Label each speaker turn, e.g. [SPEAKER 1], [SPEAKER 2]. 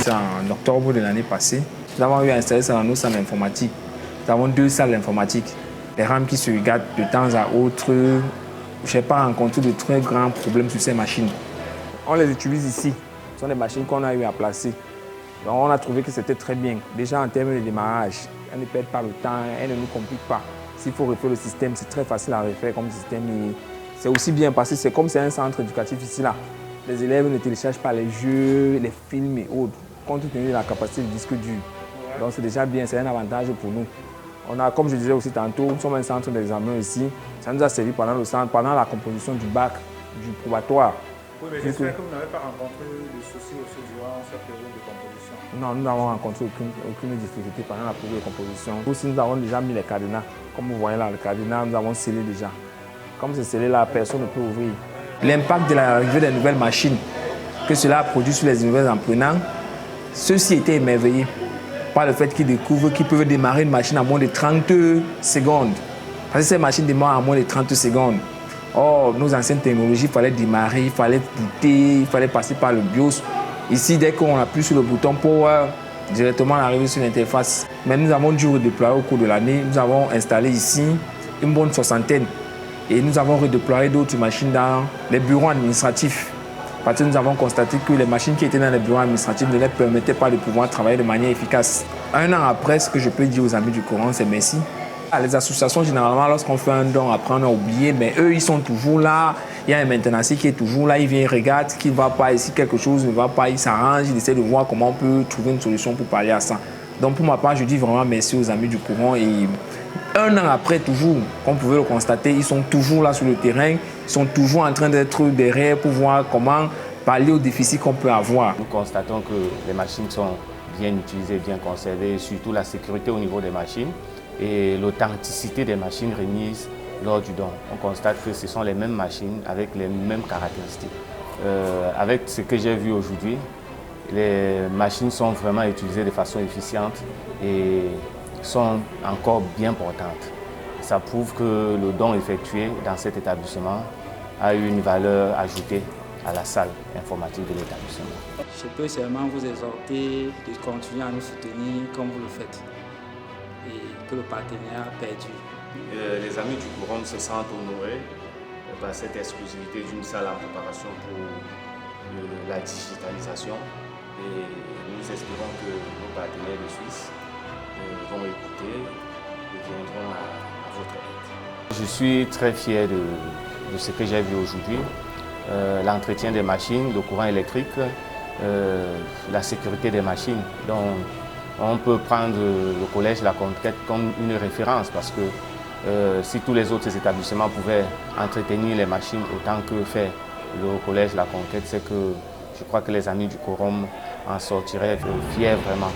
[SPEAKER 1] ça en octobre de l'année passée. Nous avons eu à installer ça dans nos salles informatiques. Nous avons 2 salles informatiques. Les rames qui se regardent de temps à autre. Je n'ai pas rencontré de très grands problèmes sur ces machines. On les utilise ici. Ce sont des machines qu'on a eu à placer. Donc on a trouvé que c'était très bien. Déjà en termes de démarrage, elles ne perdent pas le temps, elles ne nous compliquent pas. S'il faut refaire le système, c'est très facile à refaire comme système. C'est aussi bien parce que c'est comme c'est un centre éducatif ici là. Les élèves ne téléchargent pas les jeux, les films et autres, compte tenu de la capacité du disque dur. Donc c'est déjà bien, c'est un avantage pour nous. On a, comme je disais aussi tantôt, nous sommes un centre d'examen ici. Ça nous a servi pendant la composition du bac, du probatoire.
[SPEAKER 2] Oui, mais j'espère que vous n'avez pas rencontré de soucis aussi durant cette période de composition.
[SPEAKER 1] Non, nous n'avons rencontré aucune difficulté pendant la période de composition. Aussi, nous avons déjà mis les cadenas. Comme vous voyez là, le cadenas, nous avons scellé déjà. Comme c'est scellé là, personne ne peut ouvrir. L'impact de l'arrivée des nouvelles machines que cela a produit sur les nouvelles apprenants, ceux-ci étaient émerveillés par le fait qu'ils découvrent qu'ils peuvent démarrer une machine à moins de 30 secondes. Parce que ces machines démarrent à moins de 30 secondes. Or, nos anciennes technologies, il fallait démarrer, il fallait booter, il fallait passer par le BIOS. Ici, dès qu'on appuie sur le bouton Power, directement arriver sur l'interface. Mais nous avons dû redéployer au cours de l'année. Nous avons installé ici une bonne soixantaine. Et nous avons redéployé d'autres machines dans les bureaux administratifs. Parce que nous avons constaté que les machines qui étaient dans les bureaux administratifs ne leur permettaient pas de pouvoir travailler de manière efficace. Un an après, ce que je peux dire aux amis du Coran, c'est merci. Les associations, généralement, lorsqu'on fait un don, après on a oublié, mais eux, ils sont toujours là. Il y a un maintenancier qui est toujours là, il vient, il regarde ce qui ne va pas, et si quelque chose ne va pas, il s'arrange, il essaie de voir comment on peut trouver une solution pour pallier à ça. Donc pour ma part, je dis vraiment merci aux amis du Coran. Et un an après, toujours, comme vous pouvez le constater, ils sont toujours là sur le terrain, ils sont toujours en train d'être derrière pour voir comment pallier aux déficits qu'on peut avoir.
[SPEAKER 3] Nous constatons que les machines sont bien utilisées, bien conservées, surtout la sécurité au niveau des machines et l'authenticité des machines remises lors du don. On constate que ce sont les mêmes machines avec les mêmes caractéristiques. Avec ce que j'ai vu aujourd'hui, les machines sont vraiment utilisées de façon efficiente et sont encore bien portantes. Ça prouve que le don effectué dans cet établissement a eu une valeur ajoutée à la salle informatique de l'établissement.
[SPEAKER 4] Je peux seulement vous exhorter de continuer à nous soutenir comme vous le faites et que le partenariat perdure.
[SPEAKER 3] Les amis du Coran se sentent honorés par cette exclusivité d'une salle en préparation pour la digitalisation et nous espérons que nos partenaires de Suisse vont écouter et viendront à votre aide. Je suis très fier de ce que j'ai vu aujourd'hui. L'entretien des machines, le courant électrique, la sécurité des machines. Donc, on peut prendre le collège La Conquête comme une référence parce que si tous les autres établissements pouvaient entretenir les machines autant que fait le collège La Conquête, c'est que je crois que les amis du Coran en sortiraient fiers vraiment.